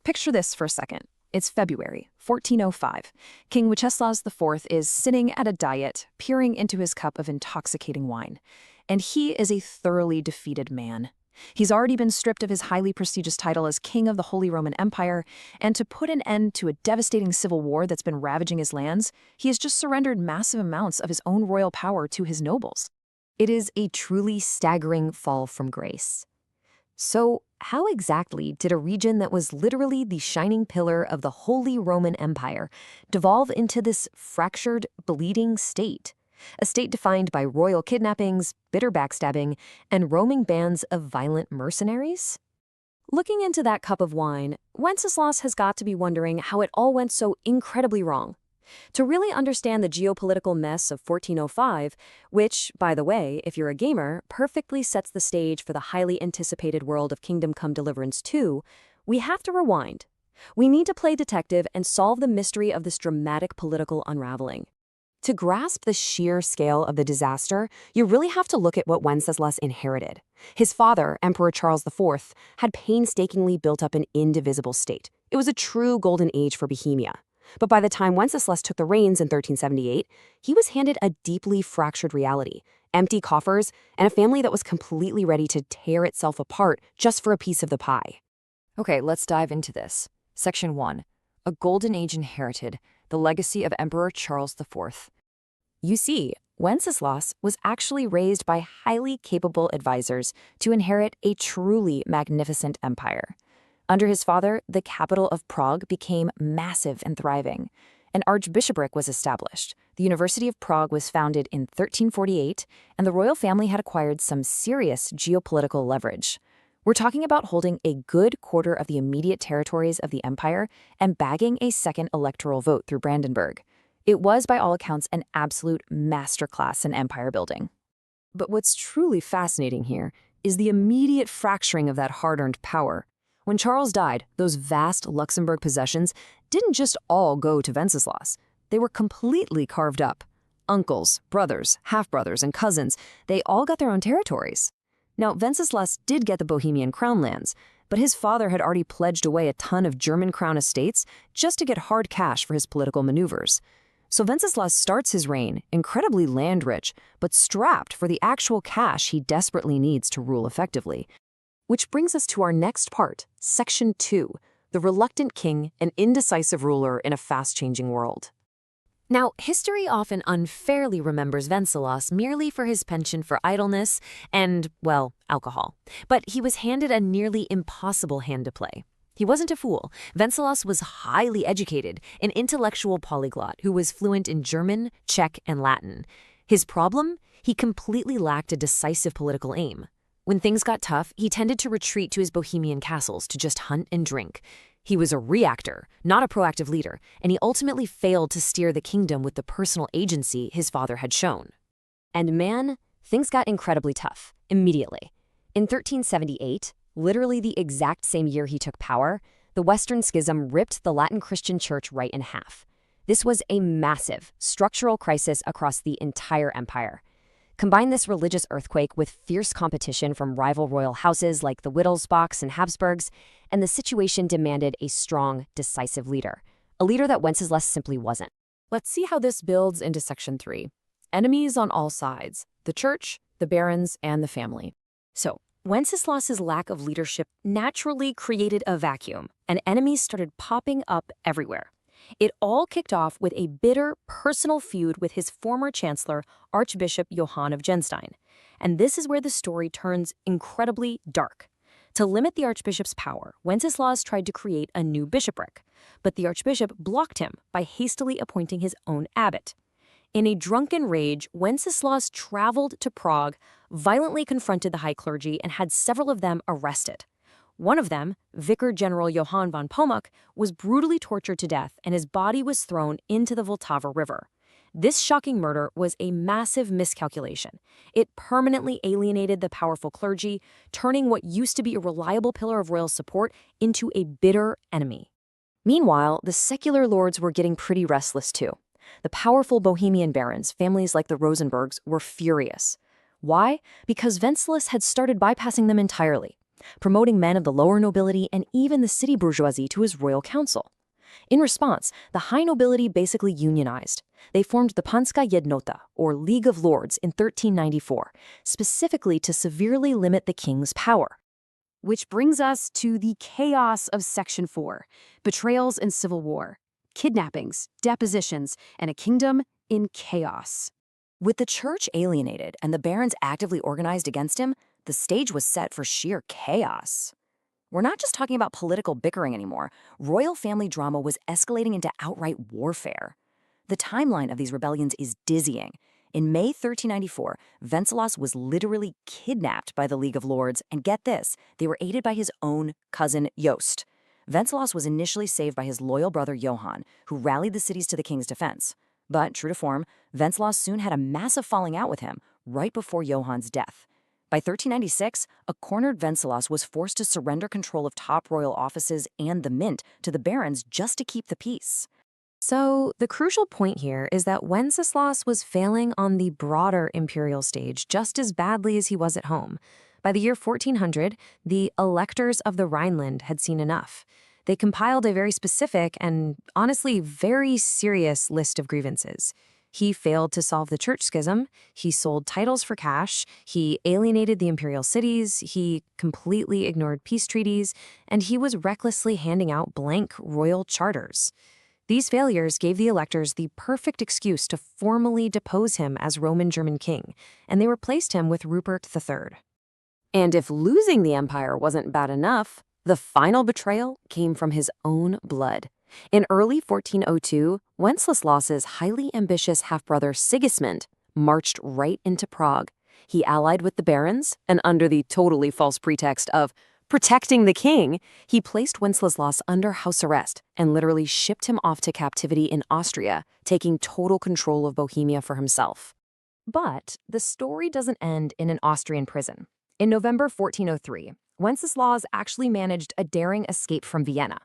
Picture this for a second. It's February 1405. King Wenceslas IV is sitting at a diet, peering into his cup of intoxicating wine. And he is a thoroughly defeated man. He's already been stripped of his highly prestigious title as King of the Holy Roman Empire, and to put an end to a devastating civil war that's been ravaging his lands, he has just surrendered massive amounts of his own royal power to his nobles. It is a truly staggering fall from grace. So, how exactly did a region that was literally the shining pillar of the Holy Roman Empire devolve into this fractured, bleeding state? A state defined by royal kidnappings, bitter backstabbing, and roaming bands of violent mercenaries? Looking into that cup of wine, Wenceslas has got to be wondering how it all went so incredibly wrong. To really understand the geopolitical mess of 1405, which, by the way, if you're a gamer, perfectly sets the stage for the highly anticipated world of Kingdom Come Deliverance 2, we have to rewind. We need to play detective and solve the mystery of this dramatic political unraveling. To grasp the sheer scale of the disaster, you really have to look at what Wenceslas inherited. His father, Emperor Charles IV, had painstakingly built up an indivisible state. It was a true golden age for Bohemia. But by the time Wenceslas took the reins in 1378, he was handed a deeply fractured reality, empty coffers, and a family that was completely ready to tear itself apart just for a piece of the pie. Okay, let's dive into this. Section 1. A Golden Age Inherited, the Legacy of Emperor Charles IV. You see, Wenceslas was actually raised by highly capable advisors to inherit a truly magnificent empire. Under his father, the capital of Prague became massive and thriving. An archbishopric was established. The University of Prague was founded in 1348, and the royal family had acquired some serious geopolitical leverage. We're talking about holding a good quarter of the immediate territories of the empire and bagging a second electoral vote through Brandenburg. It was, by all accounts, an absolute masterclass in empire building. But what's truly fascinating here is the immediate fracturing of that hard-earned power. When Charles died, those vast Luxembourg possessions didn't just all go to Wenceslas. They were completely carved up. Uncles, brothers, half-brothers, and cousins, they all got their own territories. Now, Wenceslas did get the Bohemian crown lands, but his father had already pledged away a ton of German crown estates just to get hard cash for his political maneuvers. So Wenceslas starts his reign incredibly land-rich, but strapped for the actual cash he desperately needs to rule effectively. Which brings us to our next part, Section 2, the reluctant king, an indecisive ruler in a fast-changing world. Now, history often unfairly remembers Wenceslas merely for his penchant for idleness and, well, alcohol. But he was handed a nearly impossible hand to play. He wasn't a fool. Wenceslas was highly educated, an intellectual polyglot who was fluent in German, Czech, and Latin. His problem? He completely lacked a decisive political aim. When things got tough, he tended to retreat to his Bohemian castles to just hunt and drink. He was a reactor, not a proactive leader, and he ultimately failed to steer the kingdom with the personal agency his father had shown. And man, things got incredibly tough, immediately. In 1378, literally the exact same year he took power, the Western Schism ripped the Latin Christian Church right in half. This was a massive, structural crisis across the entire empire. Combine this religious earthquake with fierce competition from rival royal houses like the Wittelsbachs and Habsburgs, and the situation demanded a strong, decisive leader, a leader that Wenceslas simply wasn't. Let's see how this builds into Section 3. Enemies on all sides, the church, the barons, and the family. So, Wenceslas's lack of leadership naturally created a vacuum, and enemies started popping up everywhere. It all kicked off with a bitter, personal feud with his former chancellor, Archbishop Johann of Genstein. And this is where the story turns incredibly dark. To limit the archbishop's power, Wenceslas tried to create a new bishopric, but the archbishop blocked him by hastily appointing his own abbot. In a drunken rage, Wenceslas traveled to Prague, violently confronted the high clergy, and had several of them arrested. One of them, Vicar General Johann von Pomuk, was brutally tortured to death, and his body was thrown into the Vltava River. This shocking murder was a massive miscalculation. It permanently alienated the powerful clergy, turning what used to be a reliable pillar of royal support into a bitter enemy. Meanwhile, the secular lords were getting pretty restless too. The powerful Bohemian barons, families like the Rosenbergs, were furious. Why? Because Wenceslas had started bypassing them entirely. promoting men of the lower nobility and even the city bourgeoisie to his royal council. In response, the high nobility basically unionized. They formed the Panska Jednota, or League of Lords, in 1394, specifically to severely limit the king's power. Which brings us to the chaos of Section 4, betrayals and civil war, kidnappings, depositions, and a kingdom in chaos. With the church alienated and the barons actively organized against him, the stage was set for sheer chaos. We're not just talking about political bickering anymore. Royal family drama was escalating into outright warfare. The timeline of these rebellions is dizzying. In May 1394, Wenceslas was literally kidnapped by the League of Lords, and get this, they were aided by his own cousin Jost. Wenceslas was initially saved by his loyal brother Johann, who rallied the cities to the king's defense. But, true to form, Wenceslas soon had a massive falling out with him, right before Johann's death. By 1396, a cornered Wenceslas was forced to surrender control of top royal offices and the mint to the barons just to keep the peace. So, the crucial point here is that Wenceslas was failing on the broader imperial stage just as badly as he was at home. By the year 1400, the electors of the Rhineland had seen enough. They compiled a very specific and, honestly, very serious list of grievances. He failed to solve the church schism, he sold titles for cash, he alienated the imperial cities, he completely ignored peace treaties, and he was recklessly handing out blank royal charters. These failures gave the electors the perfect excuse to formally depose him as Roman German king, and they replaced him with Rupert III. And if losing the empire wasn't bad enough, the final betrayal came from his own blood. In early 1402, Wenceslas's highly ambitious half-brother Sigismund marched right into Prague. He allied with the barons, and under the totally false pretext of protecting the king, he placed Wenceslas under house arrest and literally shipped him off to captivity in Austria, taking total control of Bohemia for himself. But the story doesn't end in an Austrian prison. In November 1403, Wenceslas actually managed a daring escape from Vienna.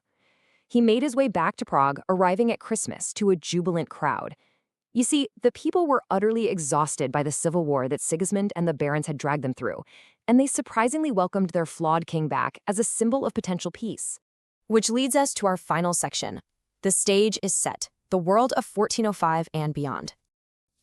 He made his way back to Prague, arriving at Christmas to a jubilant crowd. You see, the people were utterly exhausted by the civil war that Sigismund and the barons had dragged them through, and they surprisingly welcomed their flawed king back as a symbol of potential peace. Which leads us to our final section. The stage is set, the world of 1405 and beyond.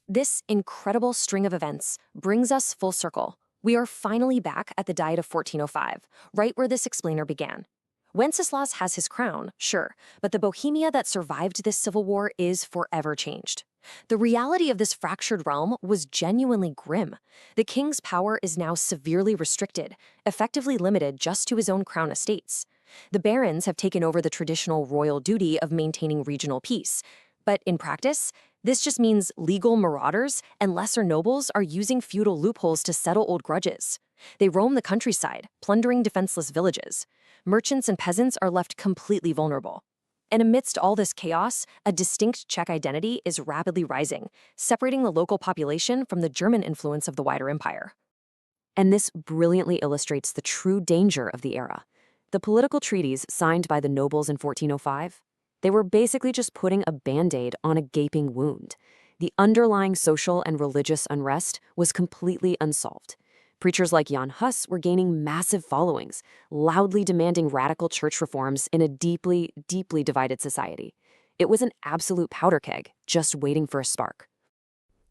This incredible string of events brings us full circle. We are finally back at the Diet of 1405, right where this explainer began. Wenceslas has his crown, sure, but the Bohemia that survived this civil war is forever changed. The reality of this fractured realm was genuinely grim. The king's power is now severely restricted, effectively limited just to his own crown estates. The barons have taken over the traditional royal duty of maintaining regional peace. But in practice, this just means legal marauders and lesser nobles are using feudal loopholes to settle old grudges. They roam the countryside, plundering defenseless villages. Merchants and peasants are left completely vulnerable. And amidst all this chaos, a distinct Czech identity is rapidly rising, separating the local population from the German influence of the wider empire. And this brilliantly illustrates the true danger of the era. The political treaties signed by the nobles in 1405, they were basically just putting a band-aid on a gaping wound. The underlying social and religious unrest was completely unsolved. Preachers like Jan Hus were gaining massive followings, loudly demanding radical church reforms in a deeply, deeply divided society. It was an absolute powder keg, just waiting for a spark.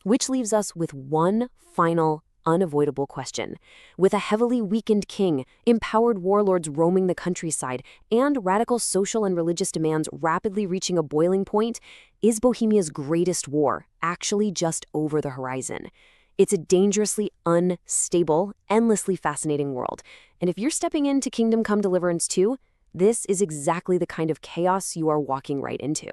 Which leaves us with one final, unavoidable question. With a heavily weakened king, empowered warlords roaming the countryside, and radical social and religious demands rapidly reaching a boiling point, is Bohemia's greatest war actually just over the horizon? It's a dangerously unstable, endlessly fascinating world. And if you're stepping into Kingdom Come Deliverance 2, this is exactly the kind of chaos you are walking right into.